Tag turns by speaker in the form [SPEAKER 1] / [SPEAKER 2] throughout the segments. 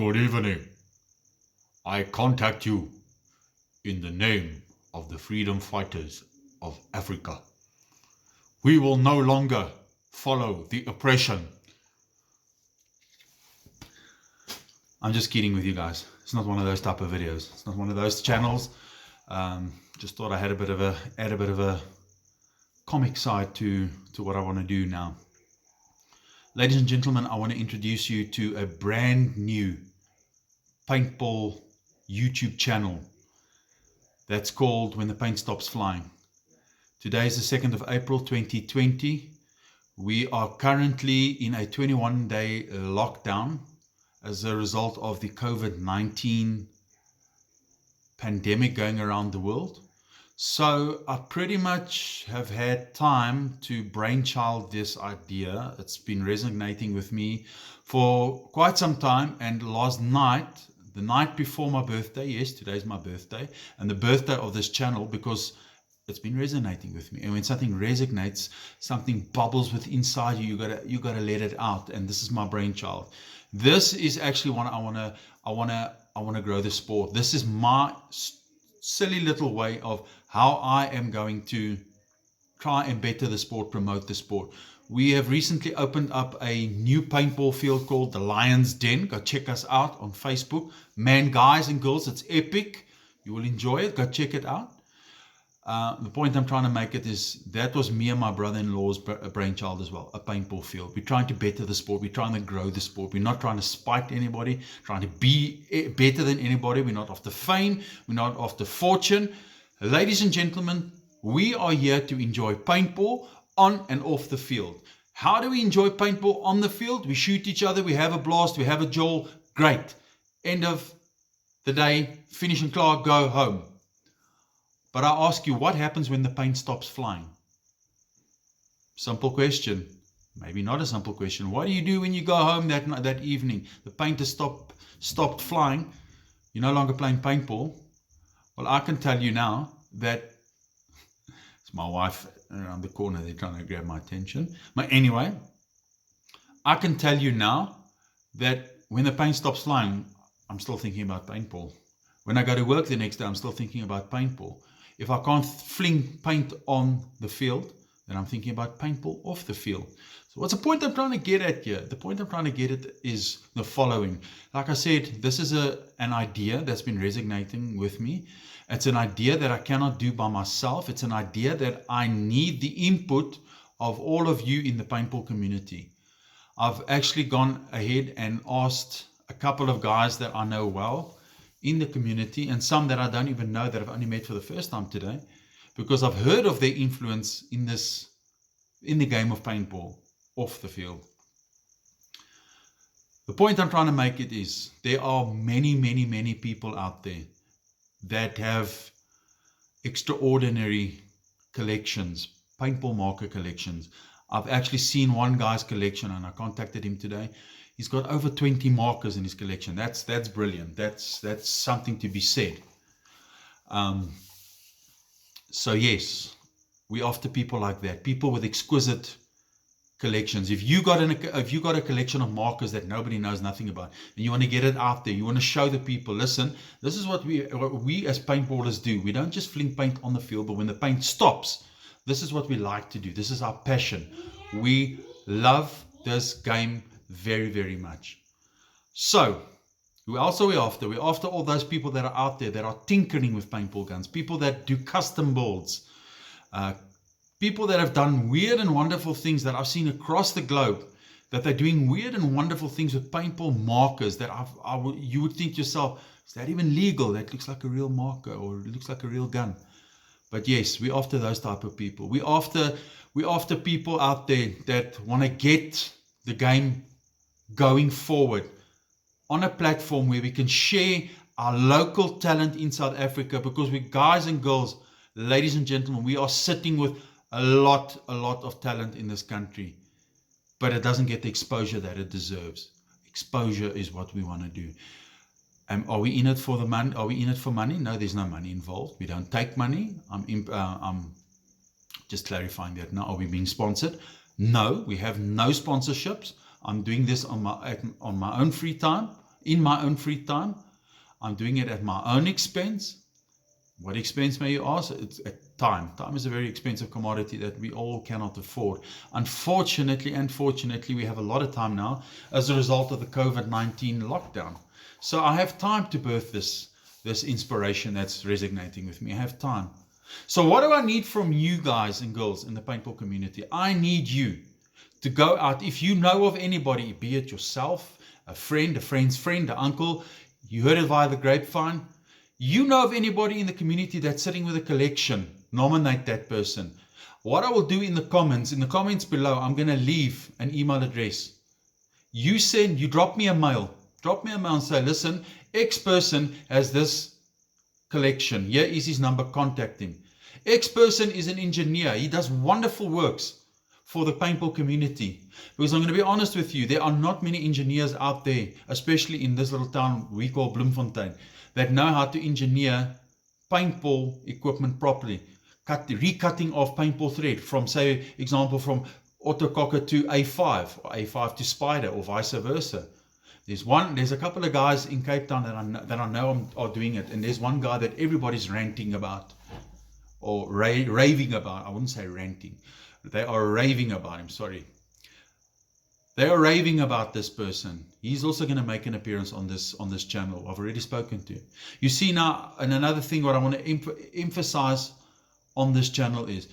[SPEAKER 1] Good evening. I contact you in the name of the freedom fighters of Africa. We will no longer follow the oppression. I'm just kidding with you guys. It's not one of those type of videos. It's not one of those channels. Just thought I had add a bit of a comic side to what I want to do now. Ladies and gentlemen, I want to introduce you to a brand new paintball YouTube channel that's called When the Paint Stops Flying. Today is the 2nd of April 2020. We are currently in a 21-day lockdown as a result of the COVID-19 pandemic going around the world. So I pretty much have had time to brainchild this idea. It's been resonating with me for quite some time, and last night, the night before my birthday, yes, today's my birthday, and the birthday of this channel, because it's been resonating with me. And when something resonates, something bubbles with inside you, you gotta let it out. And this is my brainchild. This is actually what I wanna grow the sport. This is my silly little way of how I am going to try and better the sport, promote the sport. We have recently opened up a new paintball field called the Lion's Den. Go check us out on Facebook. Man, guys and girls, it's epic. You will enjoy it. Go check it out. The point I'm trying to make it is that was me and my brother-in-law's brainchild as well, a paintball field. We're trying to better the sport. We're trying to grow the sport. We're not trying to spite anybody, trying to be better than anybody. We're not after fame. We're not after fortune. Ladies and gentlemen, we are here to enjoy paintball on and off the field. How do we enjoy paintball on the field? We shoot each other. We have a blast. We have a jolt. Great. End of the day. Finish and clear. Go home. But I ask you, what happens when the paint stops flying? Simple question. Maybe not a simple question. What do you do when you go home that evening? The paint has stopped flying. You're no longer playing paintball. Well, I can tell you now that it's my wife around the corner. They're trying to grab my attention. But anyway, I can tell you now that when the paint stops flying, I'm still thinking about paintball. When I go to work the next day, I'm still thinking about paintball. If I can't fling paint on the field, then I'm thinking about paintball off the field. So what's the point I'm trying to get at here? The point I'm trying to get at is the following. Like I said, this is an idea that's been resonating with me. It's an idea that I cannot do by myself. It's an idea that I need the input of all of you in the paintball community. I've actually gone ahead and asked a couple of guys that I know well in the community, and some that I don't even know, that I've only met for the first time today, because I've heard of their influence in the game of paintball off the field. The point I'm trying to make it is there are many people out there that have extraordinary collections, paintball marker collections. I've actually seen one guy's collection, and I contacted him today. He's got over 20 markers in his collection. That's brilliant. That's something to be said. So yes, we're after people like that. People with exquisite collections. If you got a collection of markers that nobody knows nothing about, and you want to get it out there, you want to show the people, listen, this is what we as paintballers do. We don't just fling paint on the field, but when the paint stops, this is what we like to do. This is our passion. We love this game very much. So who else are we after? We're after all those people that are out there that are tinkering with paintball guns, people that do custom builds, people that have done weird and wonderful things that I've seen across the globe, that they're doing weird and wonderful things with paintball markers that you would think to yourself, is that even legal? That looks like a real marker, or it looks like a real gun. But yes, we're after those type of people. We're after people out there that want to get the game going forward on a platform where we can share our local talent in South Africa, because we guys and girls, ladies and gentlemen, we are sitting with a lot of talent in this country, but it doesn't get the exposure that it deserves. Exposure is what we want to do. Are we in it for the money? Are we in it for money? No, there's no money involved. We don't take money. I'm just clarifying that now. Are we being sponsored? No, we have no sponsorships. I'm doing this on my own free time. in my own free time. I'm doing it at my own expense. What expense, may you ask? It's time. Time is a very expensive commodity that we all cannot afford. Unfortunately, we have a lot of time now as a result of the COVID-19 lockdown. So I have time to birth this inspiration that's resonating with me. I have time. So what do I need from you guys and girls in the paintball community? I need you to go out. If you know of anybody, be it yourself, a friend, a friend's friend, an uncle, you heard it via the grapevine, you know of anybody in the community that's sitting with a collection, nominate that person. What I will do in the comments below, I'm going to leave an email address. You drop me a mail and say, listen, X person has this collection. Here is his number, contact him. X person is an engineer. He does wonderful works for the paintball community. Because I'm going to be honest with you, there are not many engineers out there, especially in this little town we call Bloemfontein, that know how to engineer paintball equipment properly. Recutting of paintball thread from, say, example, from autococker to A5, or A5 to Spider, or vice versa. There's a couple of guys in Cape Town that I know are doing it, and there's one guy that everybody's ranting about, or raving about. I wouldn't say ranting. They are raving about him, sorry. They are raving about this person. He's also going to make an appearance on this channel. I've already spoken to. You see now, and another thing what I want to emphasize on this channel is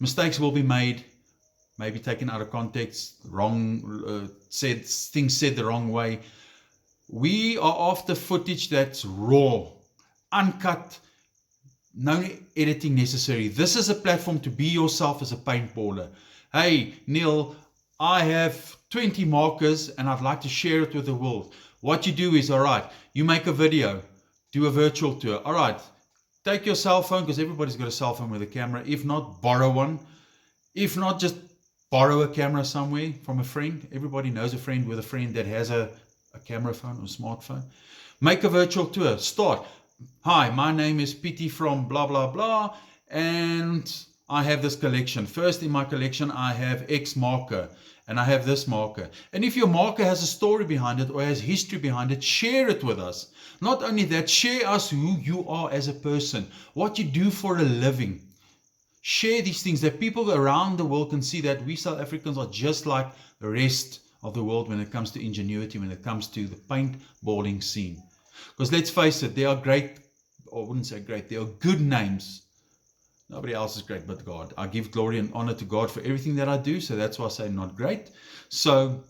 [SPEAKER 1] mistakes will be made, maybe taken out of context, things said the wrong way. We are after footage that's raw, uncut, no editing necessary. This is a platform to be yourself as a paintballer. Hey, Neil, I have 20 markers and I'd like to share it with the world. What you do is, all right, you make a video, do a virtual tour. All right, take your cell phone, because everybody's got a cell phone with a camera. If not, borrow one. If not, just borrow a camera somewhere from a friend. Everybody knows a friend with a friend that has a camera phone or smartphone. Make a virtual tour. Start. Hi, my name is Pity from blah, blah, blah, and I have this collection. First in my collection, I have X marker, and I have this marker. And if your marker has a story behind it or has history behind it, share it with us. Not only that, share us who you are as a person, what you do for a living. Share these things that people around the world can see that we South Africans are just like the rest of the world when it comes to ingenuity, when it comes to the paintballing scene. Because let's face it, there are great, or I wouldn't say great, there are good names. Nobody else is great but God. I give glory and honor to God for everything that I do, so that's why I say not great. So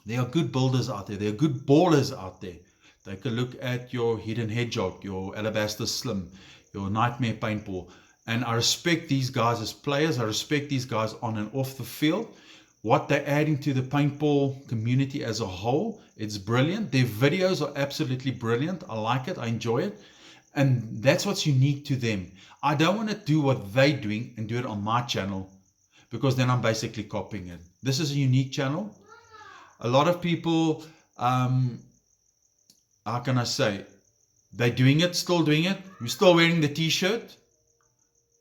[SPEAKER 1] there are good builders out there. There are good ballers out there. Take a look at your Hidden Hedgehog, your Alabaster Slim, your Nightmare Paintball. And I respect these guys as players. I respect these guys on and off the field. What they're adding to the paintball community as a whole, it's brilliant. Their videos are absolutely brilliant. I like it. I enjoy it. And that's what's unique to them. I don't want to do what they're doing and do it on my channel, because then I'm basically copying it. This is a unique channel. A lot of people, how can I say, they're doing it, still doing it. You're still wearing the t-shirt.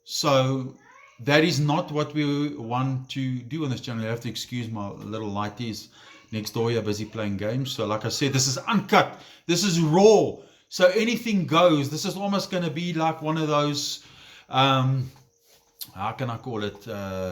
[SPEAKER 1] So that is not what we want to do on this channel. You have to excuse my little lighties next door here busy playing games. So like I said, this is uncut. This is raw. So anything goes. This is almost going to be like one of those, how can I call it,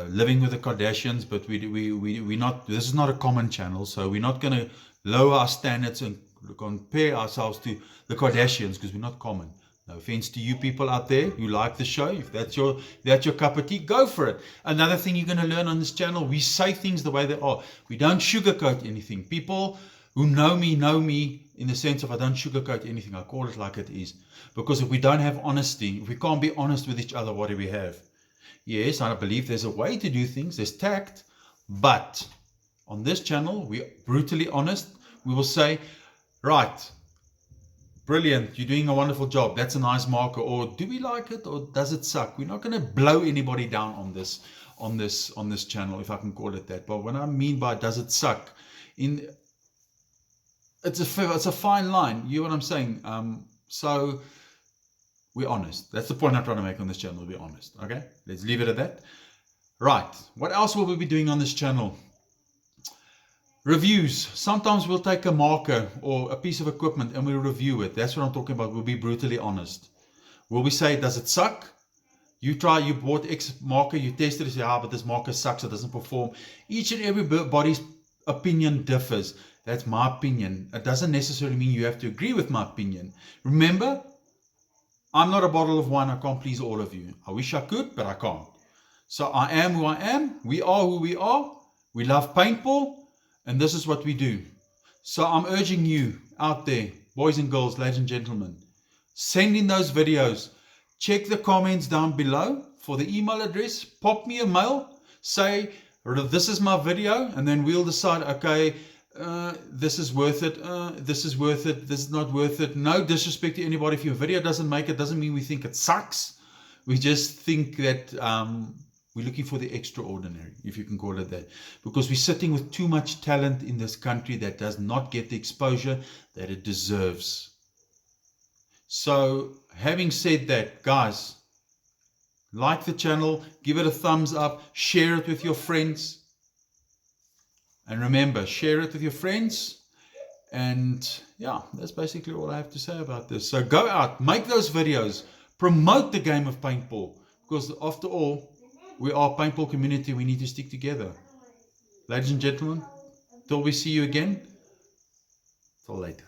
[SPEAKER 1] living with the Kardashians, but we're not, this is not a common channel, so we're not going to lower our standards and compare ourselves to the Kardashians, because we're not common. No offense to you people out there who like the show. If that's your cup of tea, go for it. Another thing you're going to learn on this channel, we say things the way they are. We don't sugarcoat anything. People who know me in the sense of I don't sugarcoat anything. I call it like it is. Because if we don't have honesty, if we can't be honest with each other, what do we have? Yes, I believe there's a way to do things. There's tact. But on this channel, we're brutally honest. We will say, right, brilliant, you're doing a wonderful job. That's a nice marker. Or do we like it, or does it suck? We're not going to blow anybody down on this channel, if I can call it that. But what I mean by does it suck, it's a fine line. You know what I'm saying? So we're honest. That's the point I'm trying to make on this channel. We're honest. Okay, let's leave it at that. Right. What else will we be doing on this channel? Reviews. Sometimes we'll take a marker or a piece of equipment and we'll review it. That's what I'm talking about. We'll be brutally honest. Will we say, does it suck? You bought X marker, you tested it, you say, but this marker sucks, it doesn't perform. Each and everybody's opinion differs. That's my opinion. It doesn't necessarily mean you have to agree with my opinion. Remember, I'm not a bottle of wine. I can't please all of you. I wish I could, but I can't. So I am who I am. We are who we are. We love paintball, and this is what we do. So I'm urging you out there, boys and girls, ladies and gentlemen, send in those videos. Check the comments down below for the email address. Pop me a mail. Say, this is my video, and then we'll decide, okay, this is worth it, this is worth it, this is not worth it. No disrespect to anybody. If your video doesn't make it, doesn't mean we think it sucks. We just think that we're looking for the extraordinary, if you can call it that. Because we're sitting with too much talent in this country that does not get the exposure that it deserves. So, having said that, guys, like the channel, give it a thumbs up, share it with your friends. And remember, share it with your friends. And yeah, that's basically all I have to say about this. So go out, make those videos, promote the game of paintball. Because after all, we are a paintball community. We need to stick together. Ladies and gentlemen, till we see you again, till later.